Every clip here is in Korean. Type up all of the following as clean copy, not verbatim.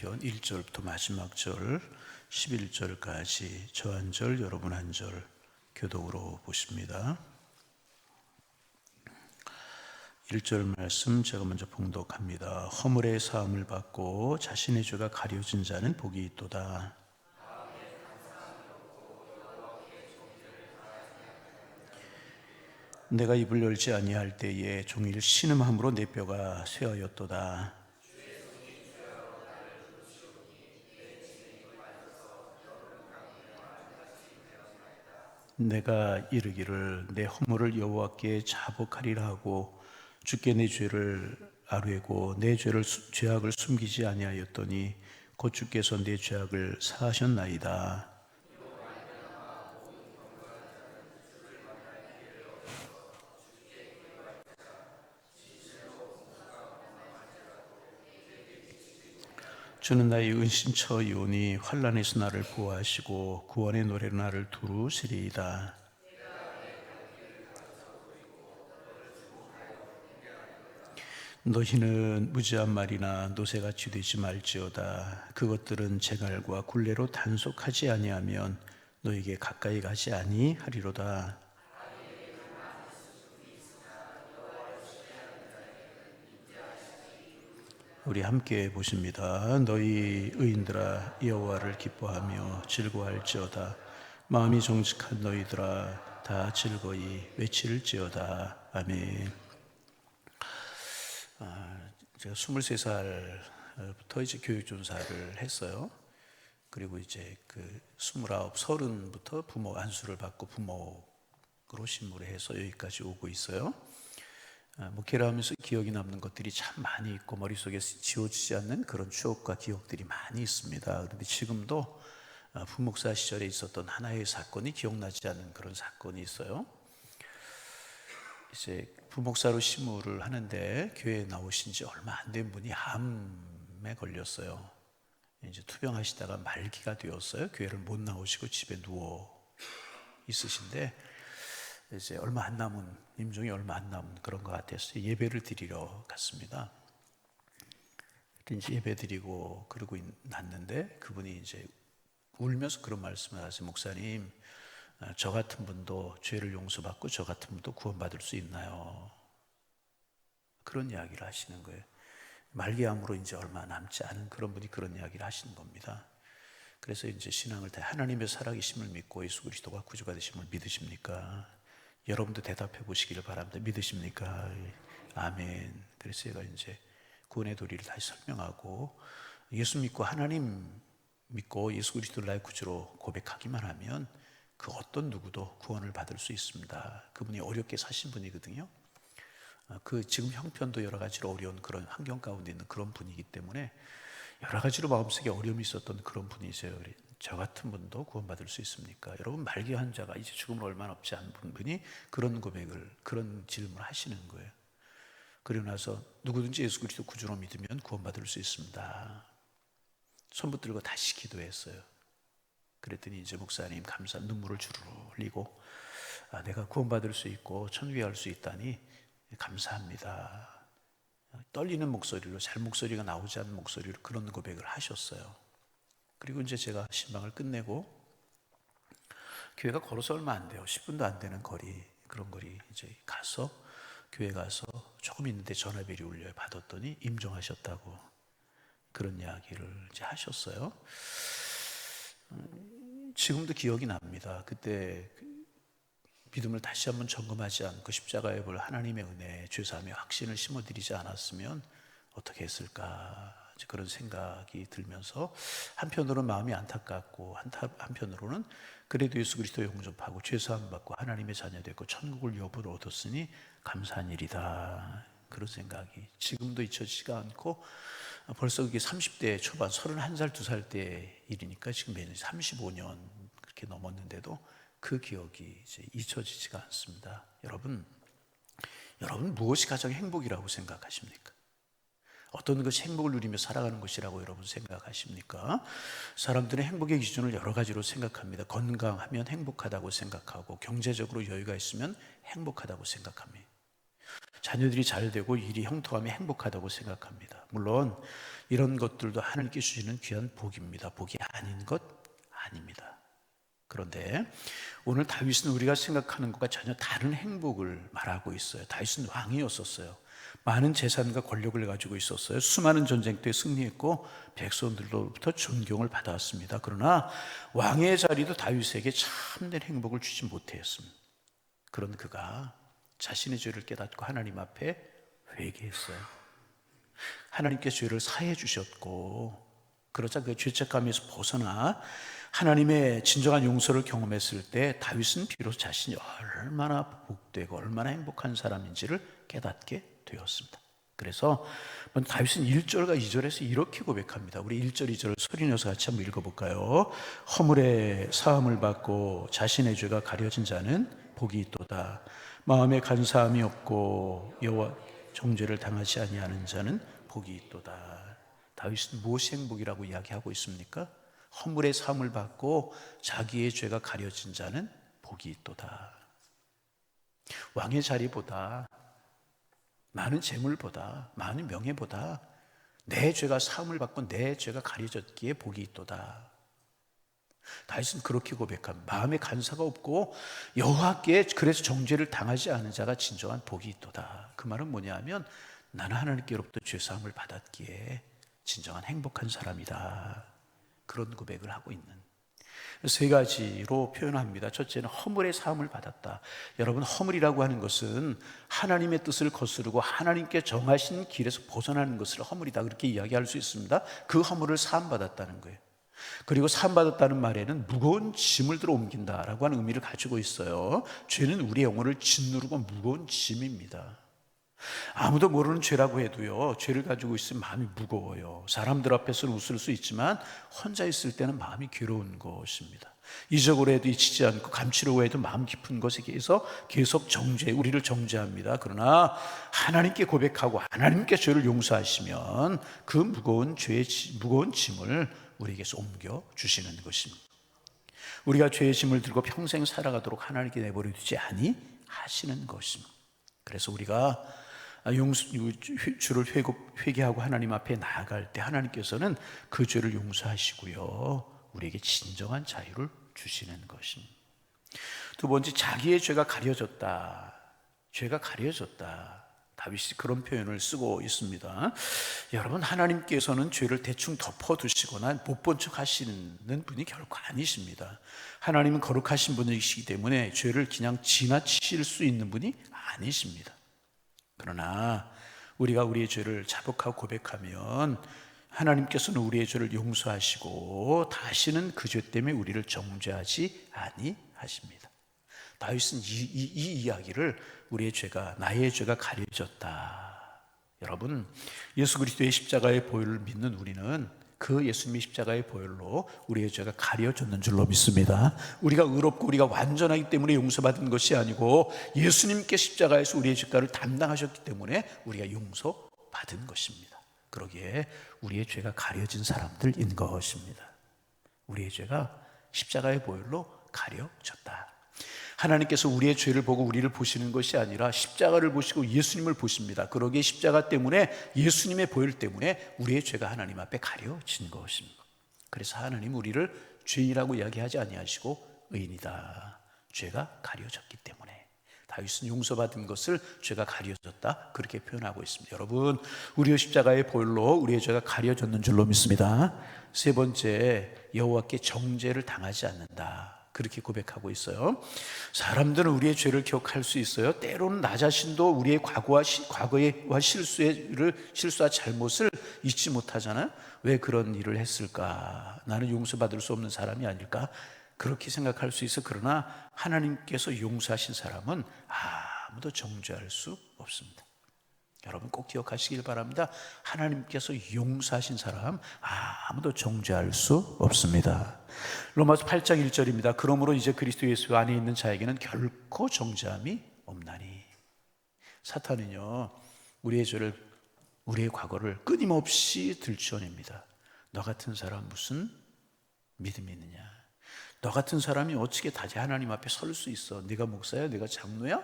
사도행전 1절부터 마지막 절 11절까지 저 한 절 여러분 한 절 교독으로 보십니다. 1절 말씀 제가 먼저 봉독합니다. 허물의 사함을 받고 자신의 죄가 가려진 자는 복이 있도다. 내가 입을 열지 아니할 때에 종일 신음함으로 내 뼈가 쇠하였도다. 내가 이르기를 내 허물을 여호와께 자복하리라 하고 주께 내 죄를 아뢰고 내 죄악을 숨기지 아니하였더니 곧 주께서 내 죄악을 사하셨나이다. 주는 나의 은신처이오니 환난에서 나를 보호하시고 구원의 노래로 나를 두루시리이다. 너희는 무지한 말이나 노새같이 되지 말지어다. 그것들은 재갈과 굴레로 단속하지 아니하면 너에게 가까이 가지 아니하리로다. 우리 함께 보십니다. 너희 의인들아 여호와를 기뻐하며 즐거워할지어다. 마음이 정직한 너희들아 다 즐거이 외칠지어다. 아멘. 제가 23살부터 이제 교육전사를 했어요. 그리고 이제 그 29, 30부터 부모 안수를 받고 부목으로 신물을 해서 여기까지 오고 있어요. 목회를 하면서 기억이 남는 것들이 참 많이 있고 머릿속에 지워지지 않는 그런 추억과 기억들이 많이 있습니다. 그런데 지금도 부목사 시절에 있었던 하나의 사건이 기억나지 않는 그런 사건이 있어요. 이제 부목사로 심우를 하는데 교회에 나오신 지 얼마 안 된 분이 암에 걸렸어요. 이제 투병하시다가 말기가 되었어요. 교회를 못 나오시고 집에 누워 있으신데 이제 얼마 안 남은 임종이 얼마 안 남은 그런 것 같아서 예배를 드리러 갔습니다. 이제 예배 드리고 그러고 났는데 그분이 이제 울면서 그런 말씀을 하세요. 목사님, 저 같은 분도 죄를 용서받고 저 같은 분도 구원받을 수 있나요? 그런 이야기를 하시는 거예요. 말기암으로 이제 얼마 남지 않은 그런 분이 그런 이야기를 하시는 겁니다. 그래서 이제 신앙을 다 하나님의 살아계심을 믿고 예수 그리스도가 구주가 되심을 믿으십니까? 여러분도 대답해 보시기를 바랍니다. 믿으십니까? 아멘. 그래서 제가 이제 구원의 도리를 다시 설명하고 예수 믿고 하나님 믿고 예수 그리스도를 나의 구주로 고백하기만 하면 그 어떤 누구도 구원을 받을 수 있습니다. 그분이 어렵게 사신 분이거든요. 그 지금 형편도 여러 가지로 어려운 그런 환경 가운데 있는 그런 분이기 때문에 여러 가지로 마음속에 어려움이 있었던 그런 분이세요. 저 같은 분도 구원받을 수 있습니까? 여러분, 말기 환자가 이제 죽음을 얼마 남지 않은 분이 그런 고백을, 그런 질문을 하시는 거예요. 그리고 나서 누구든지 예수 그리스도 구주로 믿으면 구원받을 수 있습니다. 손 붙들고 다시 기도했어요. 그랬더니 이제 목사님 감사 눈물을 주르르 흘리고 내가 구원받을 수 있고 천국에 갈 수 있다니 감사합니다. 떨리는 목소리로, 잘 목소리가 나오지 않는 목소리로 그런 고백을 하셨어요. 그리고 이제 제가 신방을 끝내고 교회가 걸어서 얼마 안 돼요. 10분도 안 되는 거리, 그런 거리 이제 가서 교회 가서 조금 있는데 전화벨이 울려요. 받았더니 임종하셨다고 그런 이야기를 이제 하셨어요. 지금도 기억이 납니다. 그때 믿음을 다시 한번 점검하지 않고 십자가에 볼 하나님의 은혜, 죄사함의 확신을 심어드리지 않았으면 어떻게 했을까, 그런 생각이 들면서 한편으로는 마음이 안타깝고 한편으로는 그래도 예수 그리스도 영접하고 죄사함 받고 하나님의 자녀 됐고 천국을 여부를 얻었으니 감사한 일이다, 그런 생각이 지금도 잊혀지지가 않고 벌써 그게 30대 초반 31살 2살 때 일이니까 지금 매년 35년 그렇게 넘었는데도 그 기억이 이제 잊혀지지가 않습니다. 여러분 무엇이 가장 행복이라고 생각하십니까? 어떤 것이 행복을 누리며 살아가는 것이라고 여러분 생각하십니까? 사람들은 행복의 기준을 여러 가지로 생각합니다. 건강하면 행복하다고 생각하고 경제적으로 여유가 있으면 행복하다고 생각합니다. 자녀들이 잘 되고 일이 형통하면 행복하다고 생각합니다. 물론 이런 것들도 하나님께 주시는 귀한 복입니다. 복이 아닌 것 아닙니다. 그런데 오늘 다윗은 우리가 생각하는 것과 전혀 다른 행복을 말하고 있어요. 다윗은 왕이었었어요. 많은 재산과 권력을 가지고 있었어요. 수많은 전쟁터에 승리했고 백성들로부터 존경을 받아왔습니다. 그러나 왕의 자리도 다윗에게 참된 행복을 주지 못했습니다. 그런 그가 자신의 죄를 깨닫고 하나님 앞에 회개했어요. 하나님께 죄를 사해 주셨고, 그러자 그 죄책감에서 벗어나 하나님의 진정한 용서를 경험했을 때 다윗은 비로소 자신이 얼마나 복되고 얼마나 행복한 사람인지를 깨닫게 되었습니다. 그래서 다윗은 1절과 2절에서 이렇게 고백합니다. 우리 1절, 2절을 소리내서 같이 한번 읽어볼까요? 허물의 사함을 받고 자신의 죄가 가려진 자는 복이 있도다. 마음에 간사함이 없고 여호와 정죄를 당하지 아니하는 자는 복이 있도다. 다윗은 무엇이 행복이라고 이야기하고 있습니까? 허물의 사함을 받고 자기의 죄가 가려진 자는 복이 있도다. 왕의 자리보다, 많은 재물보다, 많은 명예보다 내 죄가 사함을 받고 내 죄가 가려졌기에 복이 있도다. 다윗은 그렇게 고백합니다. 마음에 간사가 없고 여호와께 그래서 정죄를 당하지 않은 자가 진정한 복이 있도다. 그 말은 뭐냐 하면 나는 하나님께로부터 죄사함을 받았기에 진정한 행복한 사람이다. 그런 고백을 하고 있는, 세 가지로 표현합니다. 첫째는 허물의 사함을 받았다. 여러분, 허물이라고 하는 것은 하나님의 뜻을 거스르고 하나님께 정하신 길에서 벗어나는 것을 허물이다, 그렇게 이야기할 수 있습니다. 그 허물을 사함받았다는 거예요. 그리고 사함받았다는 말에는 무거운 짐을 들어 옮긴다라고 하는 의미를 가지고 있어요. 죄는 우리의 영혼을 짓누르고 무거운 짐입니다. 아무도 모르는 죄라고 해도요, 죄를 가지고 있으면 마음이 무거워요. 사람들 앞에서는 웃을 수 있지만 혼자 있을 때는 마음이 괴로운 것입니다. 이적으로 해도 잊히지 않고 감추려고 해도 마음 깊은 것에서 계속 우리를 정죄합니다. 그러나 하나님께 고백하고 하나님께 죄를 용서하시면 그 무거운 짐을 우리에게서 옮겨 주시는 것입니다. 우리가 죄의 짐을 들고 평생 살아가도록 하나님께 내버려 두지 아니하시는 것입니다. 그래서 우리가 주를 회개하고 하나님 앞에 나아갈 때 하나님께서는 그 죄를 용서하시고요, 우리에게 진정한 자유를 주시는 것입니다. 두 번째, 자기의 죄가 가려졌다. 죄가 가려졌다. 다윗이 그런 표현을 쓰고 있습니다. 여러분, 하나님께서는 죄를 대충 덮어두시거나 못 본 척 하시는 분이 결코 아니십니다. 하나님은 거룩하신 분이시기 때문에 죄를 그냥 지나치실 수 있는 분이 아니십니다. 그러나 우리가 우리의 죄를 자복하고 고백하면 하나님께서는 우리의 죄를 용서하시고 다시는 그 죄 때문에 우리를 정죄하지 아니하십니다. 다윗은 이 이야기를 나의 죄가 가려졌다. 여러분, 예수 그리스도의 십자가의 보혈을 믿는 우리는 그 예수님의 십자가의 보혈로 우리의 죄가 가려졌는 줄로 믿습니다. 우리가 의롭고 우리가 완전하기 때문에 용서받은 것이 아니고 예수님께 십자가에서 우리의 죄가를 담당하셨기 때문에 우리가 용서받은 것입니다. 그러기에 우리의 죄가 가려진 사람들인 것입니다. 우리의 죄가 십자가의 보혈로 가려졌다. 하나님께서 우리의 죄를 보고 우리를 보시는 것이 아니라 십자가를 보시고 예수님을 보십니다. 그러기에 십자가 때문에, 예수님의 보혈 때문에 우리의 죄가 하나님 앞에 가려진 것입니다. 그래서 하나님 우리를 죄인이라고 이야기하지 아니하시고 의인이다. 죄가 가려졌기 때문에. 다윗은 용서받은 것을 죄가 가려졌다, 그렇게 표현하고 있습니다. 여러분, 우리의 십자가의 보혈로 우리의 죄가 가려졌는 줄로 믿습니다. 세 번째, 여호와께 정죄를 당하지 않는다, 그렇게 고백하고 있어요. 사람들은 우리의 죄를 기억할 수 있어요. 때로는 나 자신도 우리의 과거와 실수와 잘못을 잊지 못하잖아요. 왜 그런 일을 했을까? 나는 용서받을 수 없는 사람이 아닐까? 그렇게 생각할 수 있어. 그러나 하나님께서 용서하신 사람은 아무도 정죄할 수 없습니다. 여러분 꼭 기억하시길 바랍니다. 하나님께서 용서하신 사람 아무도 정죄할 수 없습니다. 로마서 8장 1절입니다. 그러므로 이제 그리스도 예수 안에 있는 자에게는 결코 정죄함이 없나니. 사탄은요, 우리의 죄를, 우리의 과거를 끊임없이 들춰냅니다. 너 같은 사람 무슨 믿음이 있느냐? 너 같은 사람이 어떻게 다시 하나님 앞에 설 수 있어? 네가 목사야? 네가 장로야?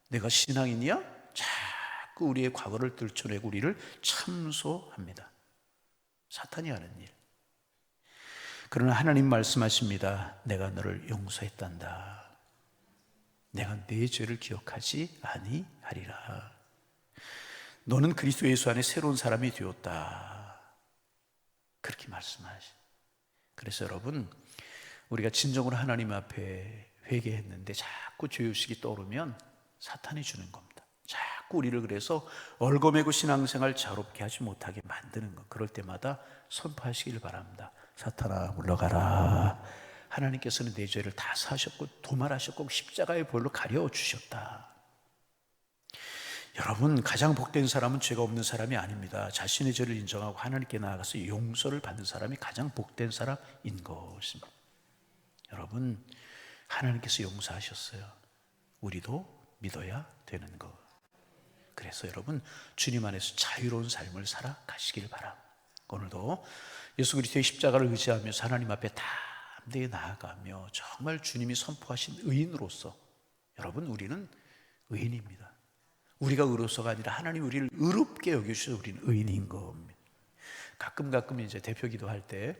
네가 신앙인이야? 자꾸 우리의 과거를 들춰내고 우리를 참소합니다. 사탄이 하는 일. 그러나 하나님 말씀하십니다. 내가 너를 용서했단다. 내가 네 죄를 기억하지 아니하리라. 너는 그리스도 예수 안에 새로운 사람이 되었다. 그렇게 말씀하시. 그래서 여러분, 우리가 진정으로 하나님 앞에 회개했는데 자꾸 죄의식이 떠오르면 사탄이 주는 겁니다. 자꾸 우리를 그래서 얼거매고 신앙생활 자롭게 하지 못하게 만드는 것. 그럴 때마다 선포하시길 바랍니다. 사탄아 물러가라. 하나님께서는 내 죄를 다 사셨고 도말하셨고 십자가의 보혈로 가려주셨다. 여러분, 가장 복된 사람은 죄가 없는 사람이 아닙니다. 자신의 죄를 인정하고 하나님께 나아가서 용서를 받는 사람이 가장 복된 사람인 것입니다. 여러분, 하나님께서 용서하셨어요. 우리도 믿어야 되는 것. 그래서 여러분, 주님 안에서 자유로운 삶을 살아가시길 바랍니다. 오늘도 예수 그리스도의 십자가를 의지하며 하나님 앞에 담대히 나아가며 정말 주님이 선포하신 의인으로서, 여러분, 우리는 의인입니다. 우리가 의로서가 아니라 하나님 우리를 의롭게 여겨주셔서 우리는 의인인 겁니다. 가끔 이제 대표 기도할 때,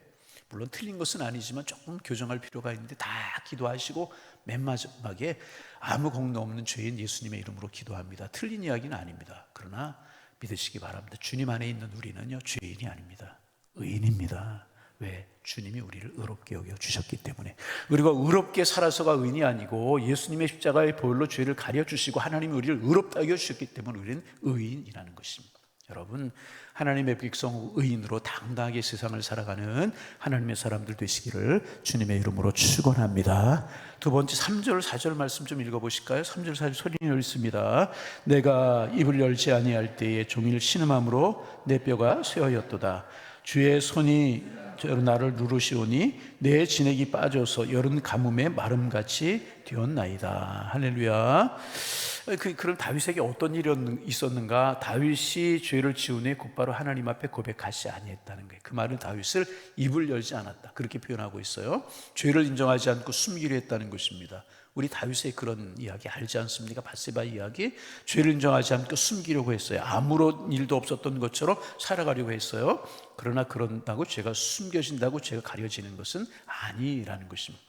물론 틀린 것은 아니지만 조금 교정할 필요가 있는데 다 기도하시고 맨 마지막에 아무 공로 없는 죄인 예수님의 이름으로 기도합니다. 틀린 이야기는 아닙니다. 그러나 믿으시기 바랍니다. 주님 안에 있는 우리는요, 죄인이 아닙니다. 의인입니다. 왜? 주님이 우리를 의롭게 여겨주셨기 때문에. 우리가 의롭게 살아서가 의인이 아니고 예수님의 십자가의 보혈로 죄를 가려주시고 하나님이 우리를 의롭다 여겨주셨기 때문에 우리는 의인이라는 것입니다. 여러분, 하나님의 백성 의인으로 당당하게 세상을 살아가는 하나님의 사람들 되시기를 주님의 이름으로 축원합니다. 두 번째 3절 4절 말씀 좀 읽어보실까요? 3절 4절 소리 열습니다. 내가 입을 열지 아니할 때에 종일 신음함으로 내 뼈가 쇠하였도다. 주의 손이 나를 누르시오니 내 진액이 빠져서 여름 가뭄에 마름같이 되었나이다. 할렐루야. 그럼 다윗에게 어떤 일이 있었는가? 다윗이 죄를 지은 후에 곧바로 하나님 앞에 고백하지 아니했다는 거예요. 그 말은 다윗을 입을 열지 않았다, 그렇게 표현하고 있어요. 죄를 인정하지 않고 숨기려 했다는 것입니다. 우리 다윗의 그런 이야기 알지 않습니까? 바세바 이야기. 죄를 인정하지 않고 숨기려고 했어요. 아무런 일도 없었던 것처럼 살아가려고 했어요. 그러나 그런다고 죄가 숨겨진다고 죄가 가려지는 것은 아니라는 것입니다.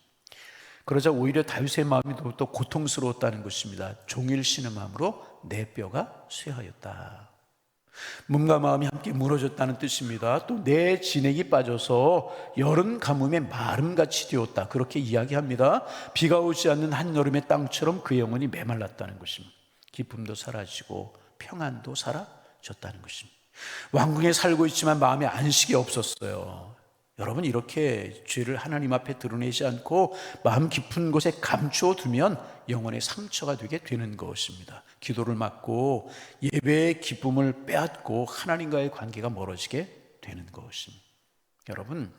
그러자 오히려 다윗의 마음이 또 고통스러웠다는 것입니다. 종일 신음함으로 내 뼈가 쇠하였다. 몸과 마음이 함께 무너졌다는 뜻입니다. 또 내 진액이 빠져서 여름 가뭄에 마름같이 되었다, 그렇게 이야기합니다. 비가 오지 않는 한여름의 땅처럼 그 영혼이 메말랐다는 것입니다. 기쁨도 사라지고 평안도 사라졌다는 것입니다. 왕궁에 살고 있지만 마음에 안식이 없었어요. 여러분, 이렇게 죄를 하나님 앞에 드러내지 않고 마음 깊은 곳에 감추어 두면 영혼의 상처가 되게 되는 것입니다. 기도를 막고 예배의 기쁨을 빼앗고 하나님과의 관계가 멀어지게 되는 것입니다. 여러분,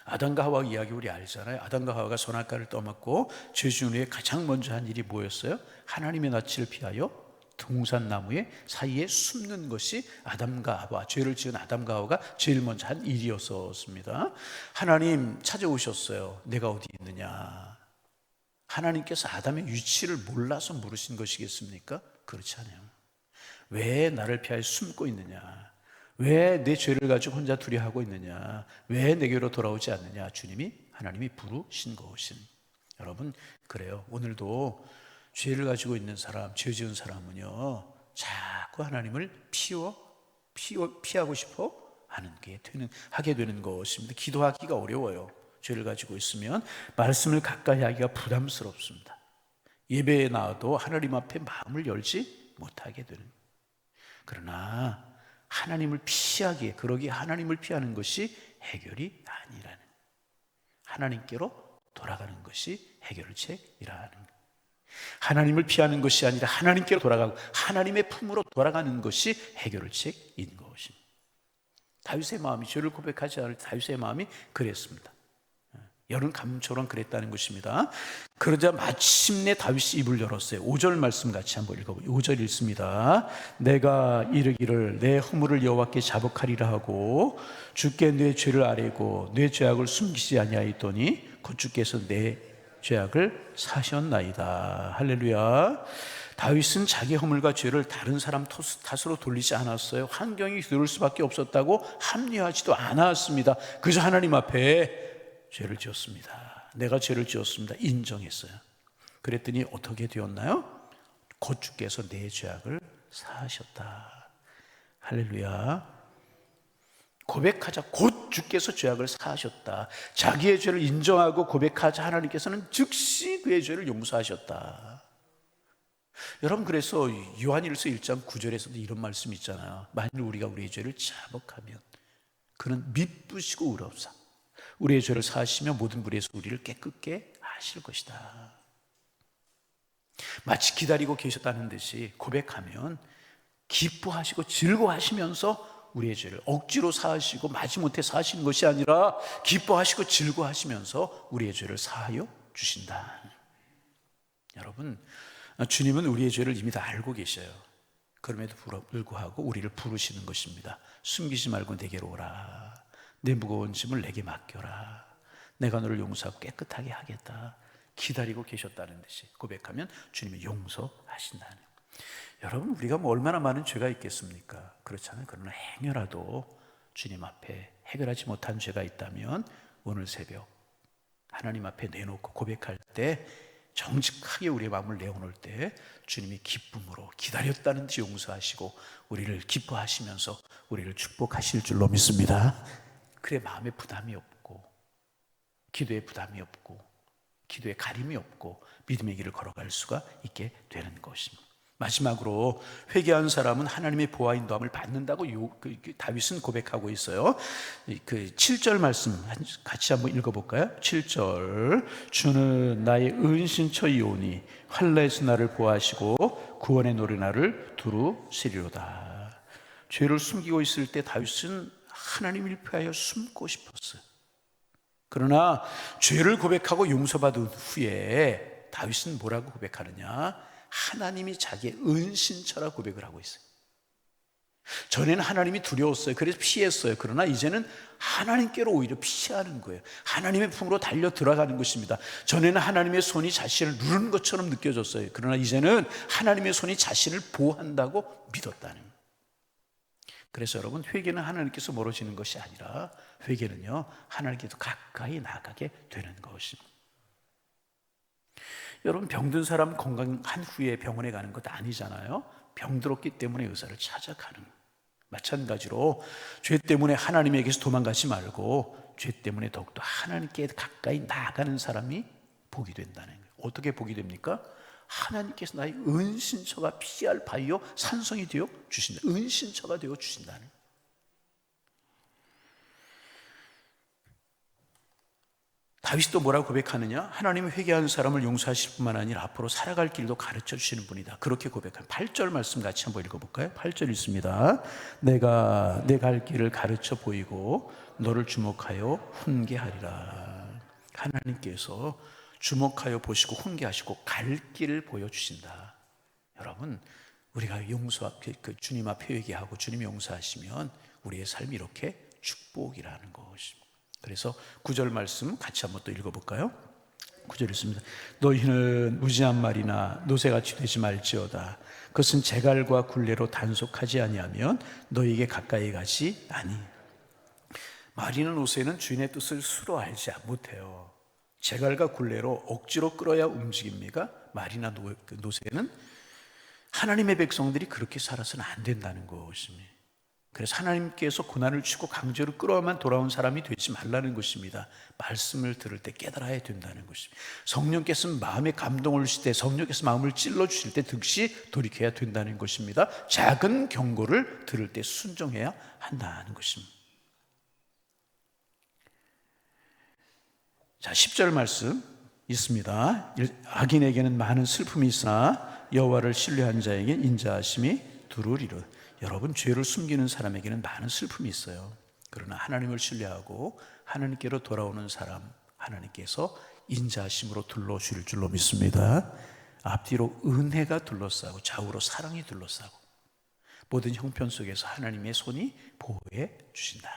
아담과 하와 이야기 우리 알잖아요. 아담과 하와가 선악과를 떠먹고 죄 지은 후에 가장 먼저 한 일이 뭐였어요? 하나님의 낯을 피하여 동산나무의 사이에 숨는 것이 아담과 하와, 죄를 지은 아담과 하와가 제일 먼저 한 일이었습니다. 하나님 찾아오셨어요. 내가 어디 있느냐? 하나님께서 아담의 위치를 몰라서 물으신 것이겠습니까? 그렇지 않아요. 왜 나를 피하여 숨고 있느냐? 왜 내 죄를 가지고 혼자 두려워하고 있느냐? 왜 내게로 돌아오지 않느냐? 하나님이 부르신 것입니다. 여러분, 그래요. 오늘도 죄를 가지고 있는 사람, 죄 지은 사람은요, 자꾸 하나님을 피하고 싶어 하게 되는 것입니다. 기도하기가 어려워요. 죄를 가지고 있으면 말씀을 가까이 하기가 부담스럽습니다. 예배에 나와도 하나님 앞에 마음을 열지 못하게 되는. 그러나 하나님을 피하기에, 그러기에 하나님을 피하는 것이 해결이 아니라는, 하나님께로 돌아가는 것이 해결책이라는 것. 하나님을 피하는 것이 아니라 하나님께로 돌아가고 하나님의 품으로 돌아가는 것이 해결책인 것입니다. 다윗의 마음이, 죄를 고백하지 않을 다윗의 마음이 그랬습니다. 여름 가뭄처럼 그랬다는 것입니다. 그러자 마침내 다윗이 입을 열었어요. 5절 말씀 같이 한번 읽어보죠. 5절 읽습니다. 내가 이르기를 내 허물을 여호와께 자복하리라 하고 주께 내 죄를 아뢰고 내 죄악을 숨기지 아니하였더니 곧 주께서 내 죄악을 사셨나이다. 할렐루야. 다윗은 자기 허물과 죄를 다른 사람 탓으로 돌리지 않았어요. 환경이 그럴 수밖에 없었다고 합리화하지도 않았습니다. 그저 하나님 앞에 죄를 지었습니다. 내가 죄를 지었습니다. 인정했어요. 그랬더니 어떻게 되었나요? 곧 주께서 내 죄악을 사하셨다. 할렐루야. 고백하자. 곧 주께서 죄악을 사하셨다. 자기의 죄를 인정하고 고백하자. 하나님께서는 즉시 그의 죄를 용서하셨다. 여러분, 그래서 요한일서 1장 9절에서도 이런 말씀이 있잖아요. 만일 우리가 우리의 죄를 자복하면 그는 미쁘시고 의롭사 우리의 죄를 사하시며 모든 불의에서 우리를 깨끗게 하실 것이다. 마치 기다리고 계셨다는 듯이 고백하면 기뻐하시고 즐거워하시면서 우리의 죄를 억지로 사하시고 마지못해 사하시는 것이 아니라 기뻐하시고 즐거워하시면서 우리의 죄를 사하여 주신다. 여러분, 주님은 우리의 죄를 이미 다 알고 계셔요. 그럼에도 불구하고 우리를 부르시는 것입니다. 숨기지 말고 내게로 오라. 내 무거운 짐을 내게 맡겨라. 내가 너를 용서하고 깨끗하게 하겠다. 기다리고 계셨다는 듯이 고백하면 주님이 용서하신다는. 여러분, 우리가 뭐 얼마나 많은 죄가 있겠습니까? 그렇잖아요. 그러나 행여라도 주님 앞에 해결하지 못한 죄가 있다면 오늘 새벽 하나님 앞에 내놓고 고백할 때, 정직하게 우리의 마음을 내어놓을 때 주님이 기쁨으로 기다렸다는 듯이 용서하시고 우리를 기뻐하시면서 우리를 축복하실 줄로 믿습니다. 그래 마음에 부담이 없고 기도에 부담이 없고 기도에 가림이 없고 믿음의 길을 걸어갈 수가 있게 되는 것입니다. 마지막으로 회개한 사람은 하나님의 보화 인도함을 받는다고 다윗은 고백하고 있어요. 그 7절 말씀 같이 한번 읽어볼까요? 7절 주는 나의 은신처이오니 환난에서 나를 보호하시고 구원의 노래나를 두루 세리로다. 죄를 숨기고 있을 때 다윗은 하나님을 피하여 숨고 싶었어요. 그러나 죄를 고백하고 용서받은 후에 다윗은 뭐라고 고백하느냐? 하나님이 자기의 은신처라 고백을 하고 있어요. 전에는 하나님이 두려웠어요. 그래서 피했어요. 그러나 이제는 하나님께로 오히려 피하는 거예요. 하나님의 품으로 달려 들어가는 것입니다. 전에는 하나님의 손이 자신을 누르는 것처럼 느껴졌어요. 그러나 이제는 하나님의 손이 자신을 보호한다고 믿었다는 거예요. 그래서 여러분, 회개는 하나님께서 멀어지는 것이 아니라 회개는요, 하나님께서 가까이 나가게 되는 것입니다. 여러분, 병든 사람 건강한 후에 병원에 가는 것 아니잖아요. 병들었기 때문에 의사를 찾아가는. 마찬가지로 죄 때문에 하나님에게서 도망가지 말고 죄 때문에 더욱더 하나님께 가까이 나가는 사람이 복이 된다는 거예요. 어떻게 복이 됩니까? 하나님께서 나의 은신처가 피할 바위요 산성이 되어 주신다. 은신처가 되어 주신다는 거예요. 다윗이 또 뭐라고 고백하느냐? 하나님은 회개하는 사람을 용서하실 뿐만 아니라 앞으로 살아갈 길도 가르쳐 주시는 분이다. 그렇게 고백한 8절 말씀 같이 한번 읽어볼까요? 8절 있습니다. 내가 내 갈 길을 가르쳐 보이고 너를 주목하여 훈계하리라. 하나님께서 주목하여 보시고 훈계하시고 갈 길을 보여주신다. 여러분, 우리가 주님 앞에 회개하고 주님이 용서하시면 우리의 삶이 이렇게 축복이라는 것입니다. 그래서 9절 말씀 같이 한번 또 읽어볼까요? 9절 있습니다. 너희는 무지한 말이나 노새같이 되지 말지어다. 그것은 재갈과 굴레로 단속하지 아니하면 너희에게 가까이 가지 아니. 말이나 노새는 주인의 뜻을 수로 알지 못해요. 재갈과 굴레로 억지로 끌어야 움직입니까? 말이나 노새는 하나님의 백성들이 그렇게 살아서는 안 된다는 것입니다. 그래서 하나님께서 고난을 주고 강제로 끌어만 돌아온 사람이 되지 말라는 것입니다. 말씀을 들을 때 깨달아야 된다는 것입니다. 성령께서 마음에 감동을 주실 때, 성령께서 마음을 찔러 주실 때 즉시 돌이켜야 된다는 것입니다. 작은 경고를 들을 때 순종해야 한다는 것입니다. 자, 10절 말씀 있습니다. 악인에게는 많은 슬픔이 있으나 여호와를 신뢰한 자에게는 인자하심이 두루리로. 여러분, 죄를 숨기는 사람에게는 많은 슬픔이 있어요. 그러나 하나님을 신뢰하고 하나님께로 돌아오는 사람, 하나님께서 인자하심으로 둘러주실 줄로 믿습니다. 앞뒤로 은혜가 둘러싸고 좌우로 사랑이 둘러싸고 모든 형편 속에서 하나님의 손이 보호해 주신다.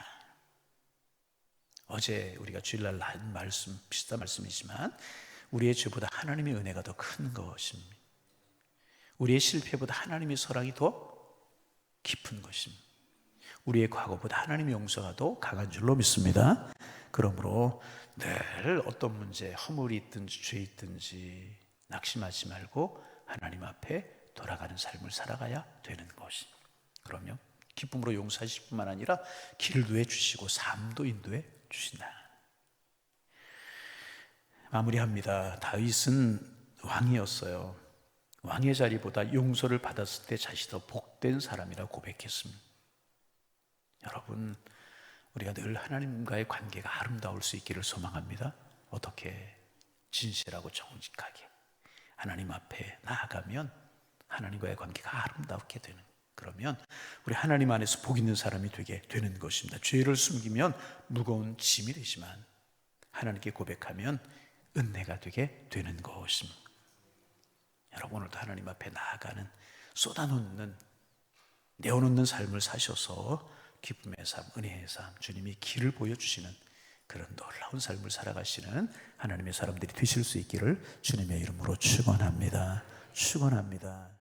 어제 우리가 주일날 한 말씀, 비슷한 말씀이지만 우리의 죄보다 하나님의 은혜가 더 큰 것입니다. 우리의 실패보다 하나님의 사랑이 더 깊은 것입니다. 우리의 과거보다 하나님의 용서가 더 강한 줄로 믿습니다. 그러므로 늘 어떤 문제, 허물이 있든지 죄 있든지 낙심하지 말고 하나님 앞에 돌아가는 삶을 살아가야 되는 것입니다. 그러면 기쁨으로 용서하실 뿐만 아니라 길도 해주시고 삶도 인도해 주신다. 마무리합니다. 다윗은 왕이었어요. 왕의 자리보다 용서를 받았을 때 자신이 더 복된 사람이라고 고백했습니다. 여러분, 우리가 늘 하나님과의 관계가 아름다울 수 있기를 소망합니다. 어떻게? 진실하고 정직하게 하나님 앞에 나아가면 하나님과의 관계가 아름답게 되는, 그러면 우리 하나님 안에서 복 있는 사람이 되게 되는 것입니다. 죄를 숨기면 무거운 짐이 되지만 하나님께 고백하면 은혜가 되게 되는 것입니다. 여러분, 오늘도 하나님 앞에 나아가는, 쏟아놓는, 내어놓는 삶을 사셔서 기쁨의 삶, 은혜의 삶, 주님이 길을 보여주시는 그런 놀라운 삶을 살아가시는 하나님의 사람들이 되실 수 있기를 주님의 이름으로 축원합니다. 축원합니다.